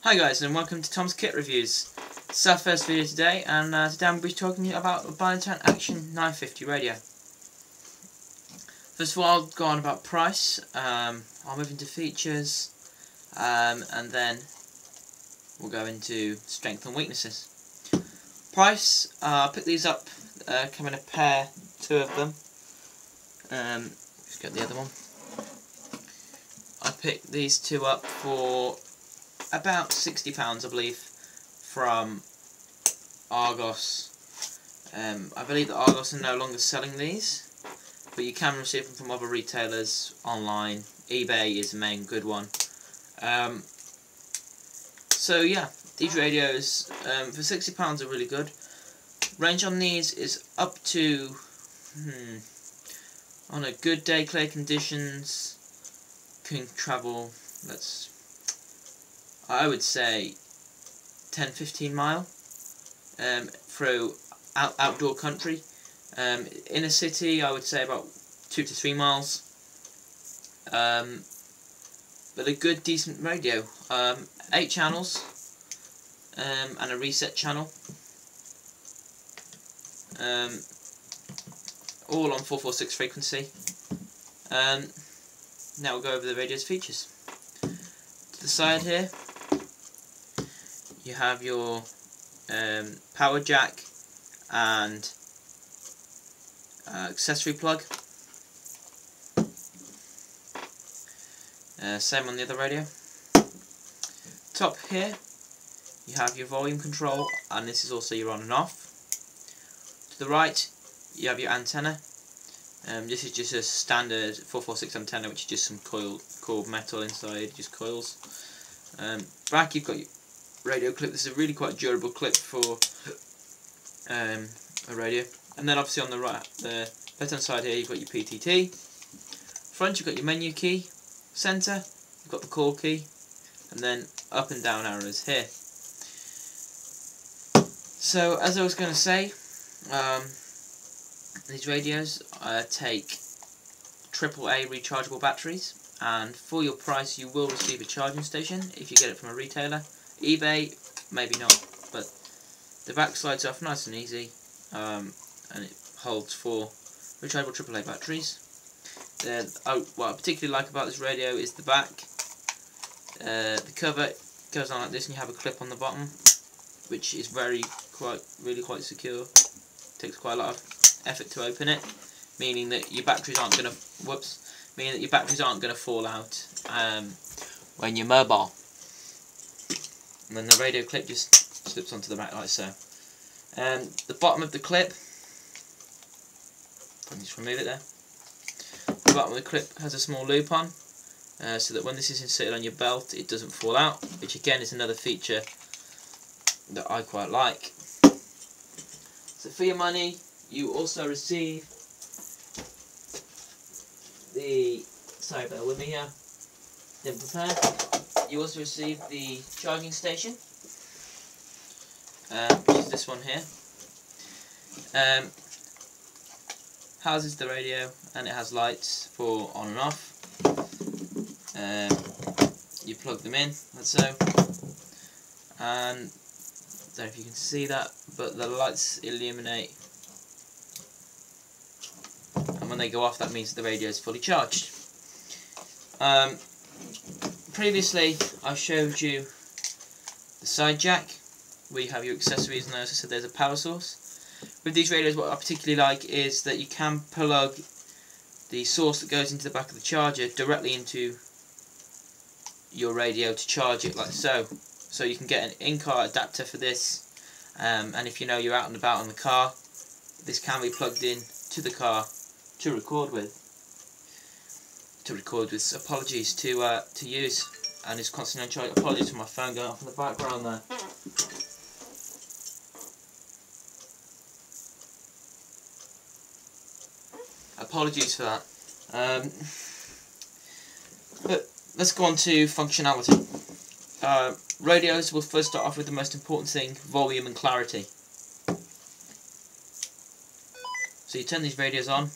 Hi guys, and welcome to Tom's Kit Reviews. This is our first video today, and today I'm going to be talking to you about a Binatone Action 950 radio. First of all, I'll go on about price, I'll move into features, and then we'll go into strength and weaknesses. Price, I picked these up, come in a pair, two of them. Just get the other one. I picked these two up for about £60, I believe, from Argos. I believe that Argos are no longer selling these, but you can receive them from other retailers online. eBay is the main good one. So yeah, these radios for £60 are really good. Range on these is up to, on a good day, clear conditions, can travel, I would say 10-15 mile through outdoor country. In a city, I would say about 2 to 3 miles. But a good, decent radio. 8 channels and a reset channel. All on 446 frequency. Now we'll go over the radio's features. To the side here, you have your power jack and accessory plug. Same on the other radio. Top here, you have your volume control, and this is also your on and off. To the right, you have your antenna. This is just a standard 446 antenna, which is just some coiled metal inside, just coils. Back you've got your radio clip. This is a really quite durable clip for a radio. And then obviously on the right, the left hand side here, you've got your PTT. Front you've got your menu key. Centre you've got the call key, and then up and down arrows here. So as I was going to say, these radios take AAA rechargeable batteries, and for your price you will receive a charging station if you get it from a retailer. eBay, maybe not, but the back slides off nice and easy, and it holds 4 rechargeable AAA batteries. What I particularly like about this radio is the back. The cover goes on like this, and you have a clip on the bottom, which is really quite secure. Takes quite a lot of effort to open it, meaning that your batteries aren't going to fall out when you're mobile. And then the radio clip just slips onto the back like so. The bottom of the clip, let me just remove it there. The bottom of the clip has a small loop on, so that when this is inserted on your belt it doesn't fall out, which again is another feature that I quite like. So for your money you also receive the, sorry bear with me here, didn't prepare. You also receive the charging station, which is this one here. Houses the radio, and it has lights for on and off. You plug them in, like so, and I don't know if you can see that, but the lights illuminate, and when they go off that means that the radio is fully charged. Previously I showed you the side jack, where you have your accessories, and as I said there's a power source. With these radios, what I particularly like is that you can plug the source that goes into the back of the charger directly into your radio to charge it, like so. So you can get an in-car adapter for this, and if you know you're out and about in the car, this can be plugged in to the car to record with. Apologies to use, and it's constantly on charge. Apologies for my phone going off in the background there. Apologies for that. But let's go on to functionality. Radios will first start off with the most important thing: volume and clarity. So you turn these radios on,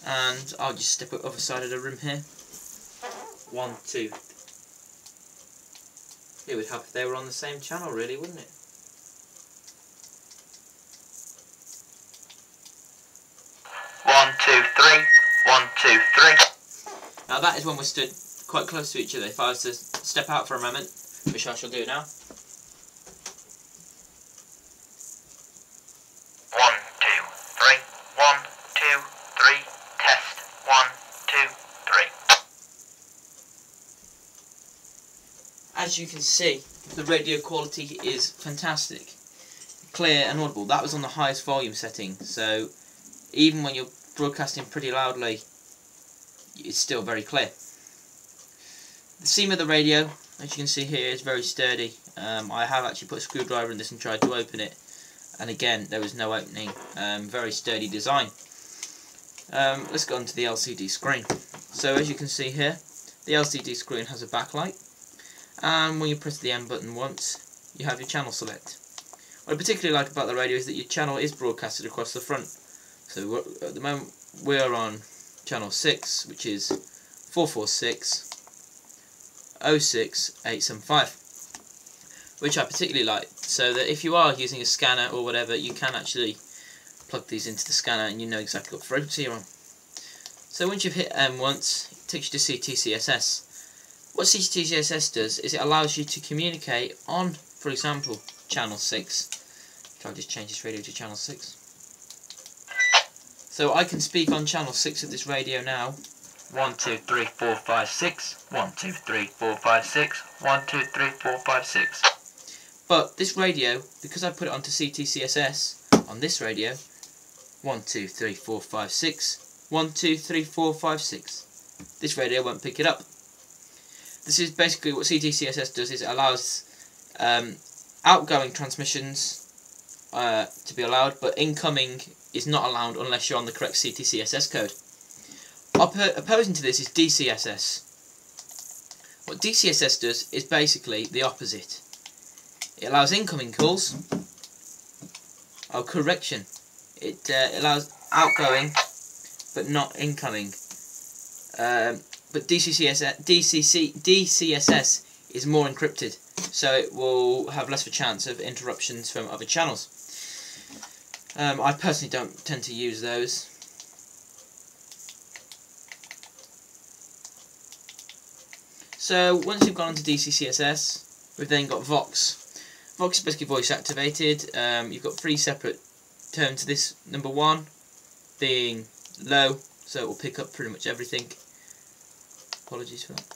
and I'll just step up the other side of the room here. 1, 2. It would help if they were on the same channel, really, wouldn't it? One, two, three. 1, 2, 3. Now that is when we're stood quite close to each other. If I was to step out for a moment, which I shall do now. 1, 2, 3. 1, 2, 3. Test. 1, 2, 3. As you can see, the radio quality is fantastic. Clear and audible. That was on the highest volume setting, so even when you're broadcasting pretty loudly, it's still very clear. The seam of the radio, as you can see here, is very sturdy. I have actually put a screwdriver in this and tried to open it, and again there was no opening. Very sturdy design. Let's go on to the LCD screen. So as you can see here, the LCD screen has a backlight, and when you press the M button once, you have your channel select. What I particularly like about the radio is that your channel is broadcasted across the front. So at the moment we are on channel 6, which is 446 06 875, which I particularly like, so that if you are using a scanner or whatever, you can actually plug these into the scanner and you know exactly what frequency you're on. So once you've hit M once, it takes you to CTCSS. What CTCSS does is it allows you to communicate on, for example, channel 6. If I just change this radio to channel 6. So I can speak on channel 6 of this radio now. 1, 2, 3, 4, 5, 6. 1, 2, 3, 4, 5, 6. 1, 2, 3, 4, 5, 6. But this radio, because I put it onto CTCSS on this radio, 1, 2, 3, 4, 5, 6. 1, 2, 3, 4, 5, 6. This radio won't pick it up. This is basically what CTCSS does, is it allows outgoing transmissions to be allowed, but incoming is not allowed unless you're on the correct CTCSS code. Opposing to this is DCSS. What DCSS does is basically the opposite. It allows incoming calls. Oh, correction. It allows outgoing, but not incoming. But DCSS is more encrypted, so it will have less of a chance of interruptions from other channels. I personally don't tend to use those. So once you've gone onto DCCSS, we've then got Vox. Vox is basically voice activated. You've got 3 separate tones to this. Number 1 being low, so it will pick up pretty much everything. Apologies for that.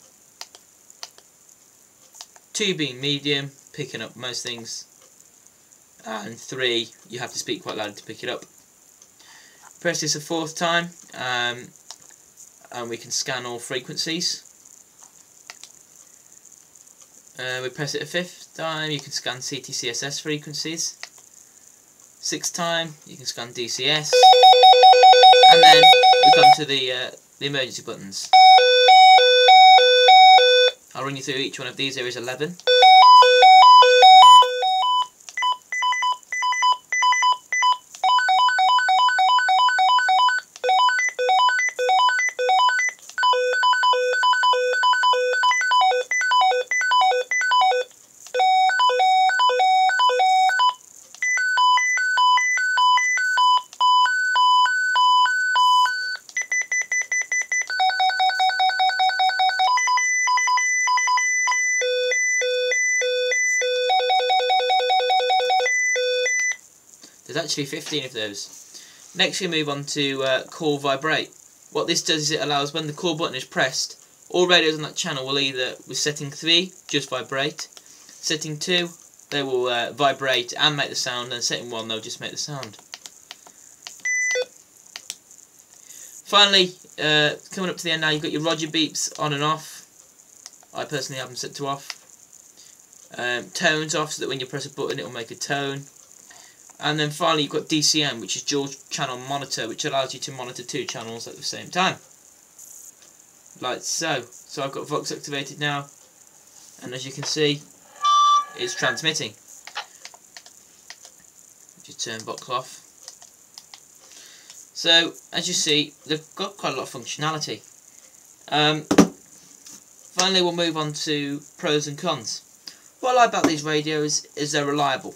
2 being medium, picking up most things. And 3, you have to speak quite loud to pick it up. Press this a 4th time, and we can scan all frequencies. We press it a 5th time, you can scan CTCSS frequencies. 6th time, you can scan DCS. And then we come to the emergency buttons. I'll run you through each one of these. There is 11. There's actually 15 of those. Next we move on to call vibrate. What this does is it allows, when the call button is pressed, all radios on that channel will either, with setting 3, just vibrate. Setting 2, they will vibrate and make the sound, and setting 1, they'll just make the sound. Finally, coming up to the end now, you've got your Roger beeps on and off. I personally have them set to off. Tones off, so that when you press a button it will make a tone. And then finally you've got DCM, which is dual channel monitor, which allows you to monitor 2 channels at the same time. Like so. So I've got Vox activated now, and as you can see, it's transmitting. Just turn Vox off. So as you see, they've got quite a lot of functionality. Finally we'll move on to pros and cons. What I like about these radios is they're reliable.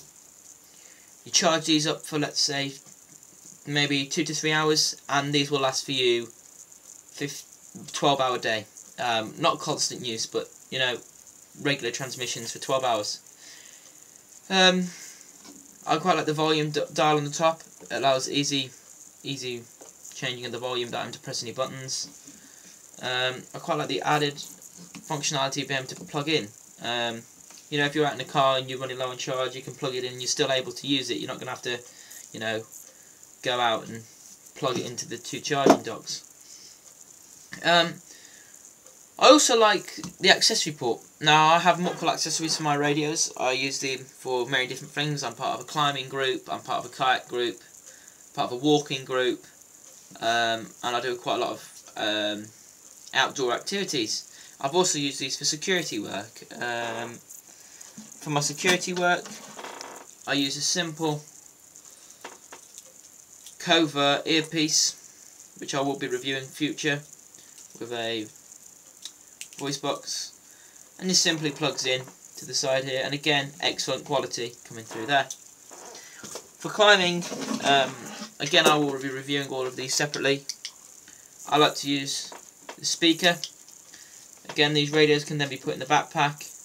You charge these up for, let's say, maybe 2 to 3 hours, and these will last for you 12-hour day. Not constant use, but you know, regular transmissions for 12 hours. I quite like the volume dial on the top. It allows easy changing of the volume without having to press any buttons. I quite like the added functionality of being able to plug in. You know, if you're out in a car and you're running low on charge, you can plug it in and you're still able to use it. You're not going to have to, you know, go out and plug it into the 2 charging docks. I also like the accessory port. Now, I have multiple accessories for my radios. I use them for many different things. I'm part of a climbing group, I'm part of a kayak group, part of a walking group, and I do quite a lot of outdoor activities. I've also used these for security work. For my security work, I use a simple covert earpiece, which I will be reviewing in future, with a voice box, and this simply plugs in to the side here, and again, excellent quality coming through there. For climbing, again, I will be reviewing all of these separately. I like to use the speaker. Again, these radios can then be put in the backpack,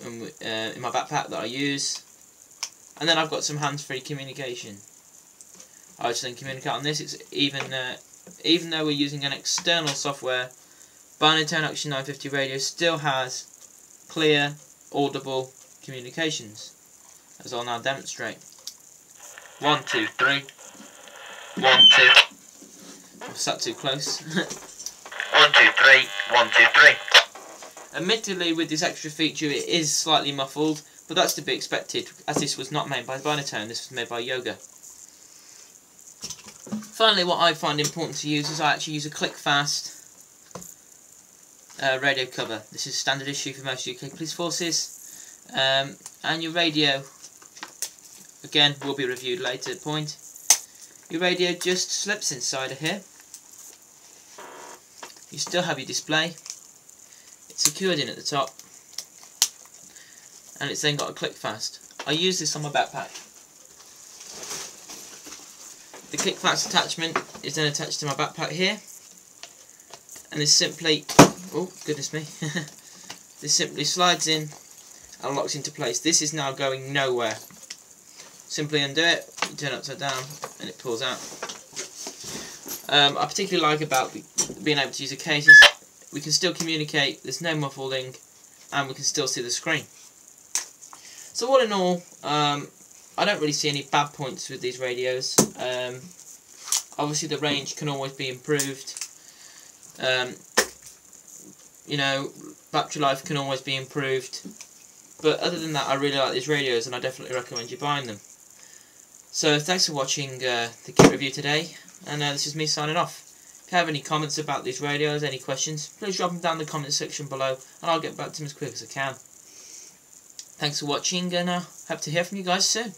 in my backpack that I use, and then I've got some hands-free communication. I just then communicate on this. It's even though we're using an external software, Binatone Action 950 radio still has clear, audible communications, as I'll now demonstrate. 1, 2, 3. 1, 2. I've sat too close. 1, 2, 3. 1, 2, 3. Admittedly, with this extra feature, it is slightly muffled, but that's to be expected, as this was not made by Binatone, this was made by Yoga. Finally, what I find important to use is I actually use a click-fast radio cover. This is standard issue for most UK police forces, and your radio, again, will be reviewed later at point. Your radio just slips inside of here. You still have your display. It's secured in at the top, and it's then got a click fast. I use this on my backpack. The click fast attachment is then attached to my backpack here, and this simply, oh goodness me, this simply slides in and locks into place. This is now going nowhere. Simply undo it, you turn it upside down, and it pulls out. I particularly like about being able to use a case is we can still communicate, there's no muffling, and we can still see the screen. So all in all, I don't really see any bad points with these radios. Obviously the range can always be improved. You know, battery life can always be improved. But other than that, I really like these radios, and I definitely recommend you buying them. So thanks for watching the kit review today, and this is me signing off. If you have any comments about these radios, any questions, please drop them down in the comment section below, and I'll get back to them as quick as I can. Thanks for watching, and I hope to hear from you guys soon.